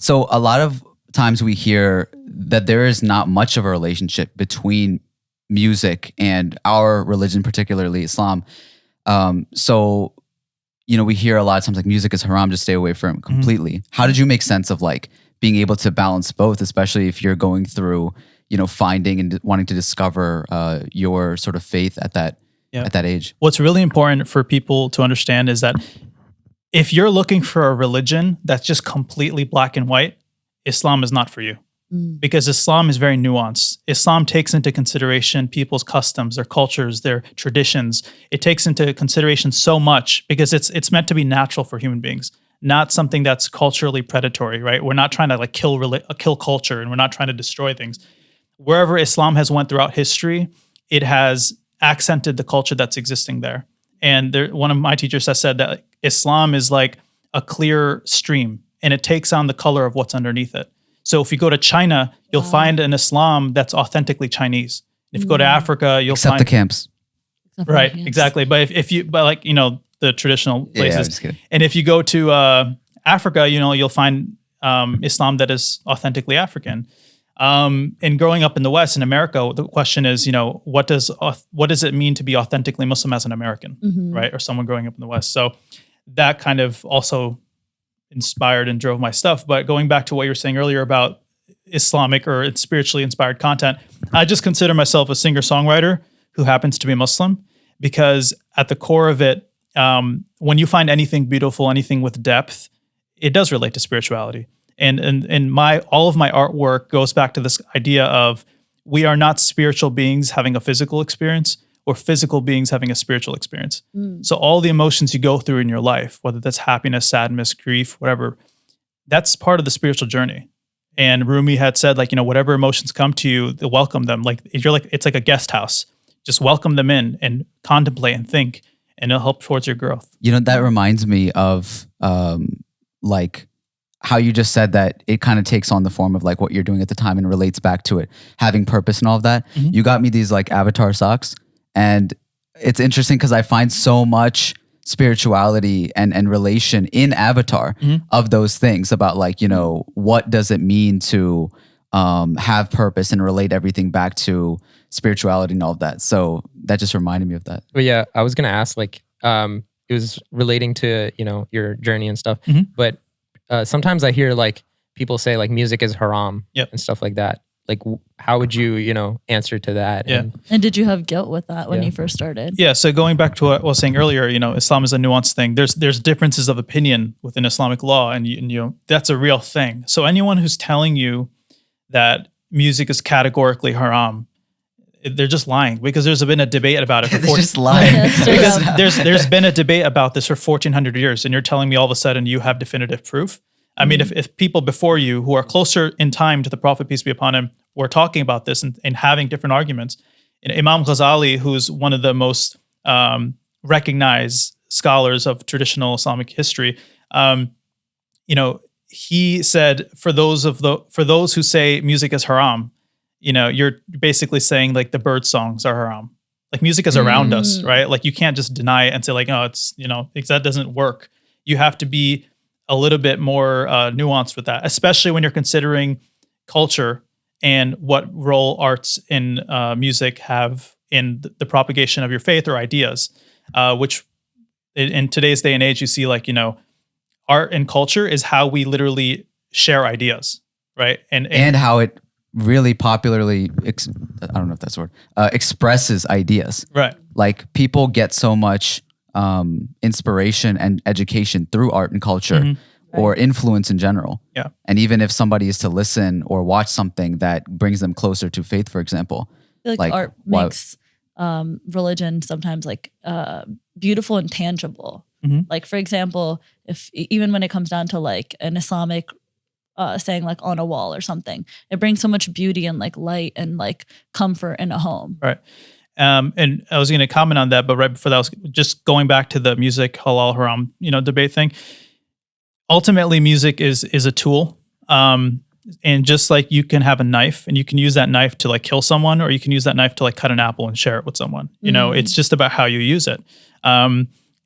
So a lot of times we hear that there is not much of a relationship between music and our religion, particularly Islam. So, we hear a lot of times like music is haram, just stay away from it completely. How did you make sense of like being able to balance both, especially if you're going through, finding and wanting to discover your sort of faith at that age? What's really important for people to understand is that if you're looking for a religion that's just completely black and white, Islam is not for you. Because Islam is very nuanced. Islam takes into consideration people's customs, their cultures, their traditions. It takes into consideration so much because it's meant to be natural for human beings, not something that's culturally predatory, right? We're not trying to like kill culture, and we're not trying to destroy things. Wherever Islam has went throughout history, it has accented the culture that's existing there. And one of my teachers has said that Islam is like a clear stream, and it takes on the color of what's underneath it. So if you go to China, you'll find an Islam that's authentically Chinese. If you go to Africa, you'll find the camps. Right, exactly. But if you the traditional places. Yeah, I'm just kidding. And if you go to Africa, you'll find Islam that is authentically African. And growing up in the West, in America, the question is, what does it mean to be authentically Muslim as an American, right? Or someone growing up in the West. So that kind of also inspired and drove my stuff. But going back to what you were saying earlier about Islamic or spiritually inspired content, I just consider myself a singer-songwriter who happens to be Muslim, because at the core of it, when you find anything beautiful, anything with depth, it does relate to spirituality. And all of my artwork goes back to this idea of we are not spiritual beings having a physical experience, or physical beings having a spiritual experience. So all the emotions you go through in your life, whether that's happiness, sadness, grief, whatever, that's part of the spiritual journey. And Rumi had said, like, whatever emotions come to you, welcome them. Like it's like a guest house. Just welcome them in and contemplate and think, and it'll help towards your growth. That reminds me of like how you just said that it kind of takes on the form of like what you're doing at the time and relates back to it, having purpose and all of that. You got me these like avatar socks. And it's interesting because I find so much spirituality and relation in Avatar of those things about like, what does it mean to have purpose and relate everything back to spirituality and all of that. So that just reminded me of that. But yeah, I was going to ask like, it was relating to, your journey and stuff. But sometimes I hear like people say like music is haram and stuff like that. Like, how would you, answer to that? Yeah. And did you have guilt with that when you first started? Yeah. So going back to what I was saying earlier, Islam is a nuanced thing. There's differences of opinion within Islamic law, and that's a real thing. So anyone who's telling you that music is categorically haram, they're just lying, because there's been a debate about it for They're just lying. because there's been a debate about this for 1400 years, and you're telling me all of a sudden you have definitive proof. I mean, if people before you who are closer in time to the Prophet, peace be upon him, were talking about this and having different arguments, and Imam Ghazali, who's one of the most recognized scholars of traditional Islamic history, he said, for those who say music is haram, you're basically saying like the bird songs are haram. Like music is around us, right? Like you can't just deny it and say like, oh, it's that doesn't work. You have to be a little bit more nuanced with that, especially when you're considering culture and what role arts in music have in the propagation of your faith or ideas, which in today's day and age, you see like, art and culture is how we literally share ideas, right? And how it really popularly, I don't know if that's the word, expresses ideas. Right. Like people get so much inspiration and education through art and culture or influence in general. Yeah. And even if somebody is to listen or watch something that brings them closer to faith, for example. I feel like art makes religion sometimes like beautiful and tangible. Like, for example, even when it comes down to like an Islamic saying like on a wall or something, it brings so much beauty and like light and like comfort in a home. Right. And I was going to comment on that, but right before that, I was just going back to the music halal haram, debate thing. Ultimately, music is a tool. And just like you can have a knife and you can use that knife to like kill someone, or you can use that knife to like cut an apple and share it with someone. It's just about how you use it.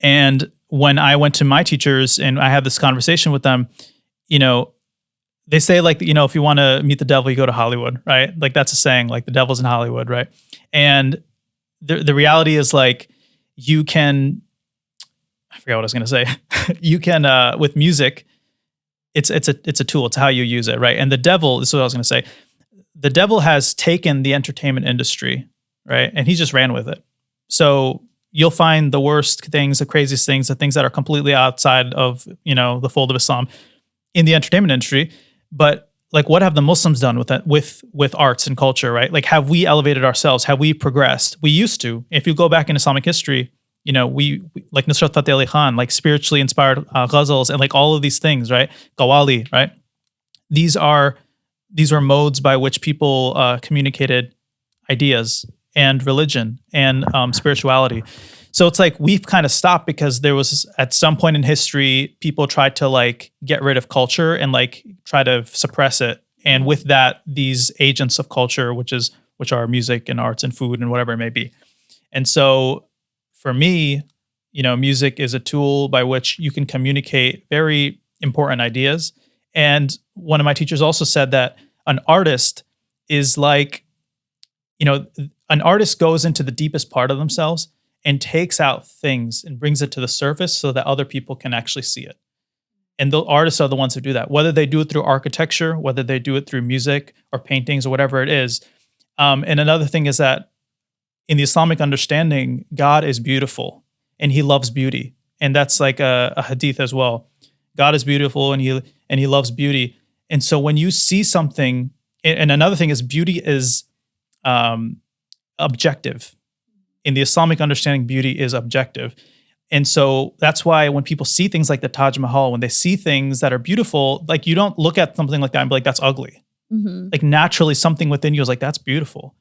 And when I went to my teachers and I had this conversation with them, they say like, you know, if you want to meet the devil, you go to Hollywood, right? Like that's a saying, like the devil's in Hollywood, right? And the reality is like you can, I forgot what I was going to say. You can, with music, it's a tool. It's how you use it, right? And the devil, this is what I was going to say. The devil has taken the entertainment industry, right? And he just ran with it. So you'll find the worst things, the craziest things, the things that are completely outside of, you know, the fold of Islam in the entertainment industry. But like, what have the Muslims done with that, with arts and culture, right? Like, have we elevated ourselves? Have we progressed? We used to. If you go back in Islamic history, you know, we like Nusrat Fateh Ali Khan, like spiritually inspired ghazals and like all of these things, right? Qawwali, right? These were modes by which people communicated ideas and religion and spirituality. So it's like we've kind of stopped because there was at some point in history, people tried to like get rid of culture and like try to suppress it. And with that, these agents of culture, which are music and arts and food and whatever it may be. And so for me, you know, music is a tool by which you can communicate very important ideas. And one of my teachers also said that an artist is like, you know, an artist goes into the deepest part of themselves and takes out things and brings it to the surface so that other people can actually see it. And the artists are the ones who do that, whether they do it through architecture, whether they do it through music or paintings or whatever it is. And another thing is that in the Islamic understanding, God is beautiful and he loves beauty. And that's like a hadith as well. God is beautiful and he loves beauty. And so when you see something, and another thing is beauty is objective. In the Islamic understanding, beauty is objective. And so that's why when people see things like the Taj Mahal, when they see things that are beautiful, like you don't look at something like that and be like, that's ugly. Mm-hmm. Like naturally something within you is like, that's beautiful.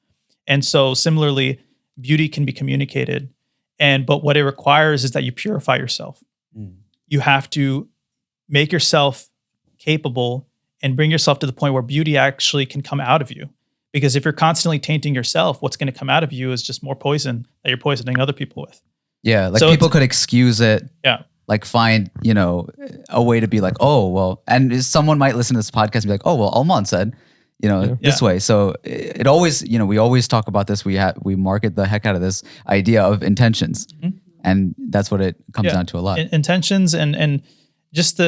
And so similarly, beauty can be communicated. But what it requires is that you purify yourself. Mm. You have to make yourself capable and bring yourself to the point where beauty actually can come out of you. Because if you're constantly tainting yourself, what's going to come out of you is just more poison that you're poisoning other people with. Yeah, like so people could excuse it. Yeah. Like find, you know, a way to be like, oh, well, and someone might listen to this podcast and be like, oh, well, Alman said, you know, this way. So it always, you know, we always talk about this. We market the heck out of this idea of intentions. Mm-hmm. And that's what it comes down to a lot. Intentions and just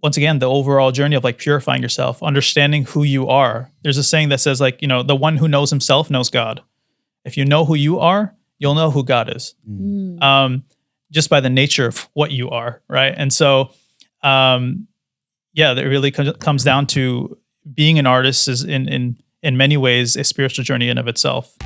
once again, the overall journey of like purifying yourself, understanding who you are. There's a saying that says like, you know, the one who knows himself knows God. If you know who you are, you'll know who God is. Mm. Just by the nature of what you are, right? And so, it really comes down to being an artist is in many ways a spiritual journey in of itself.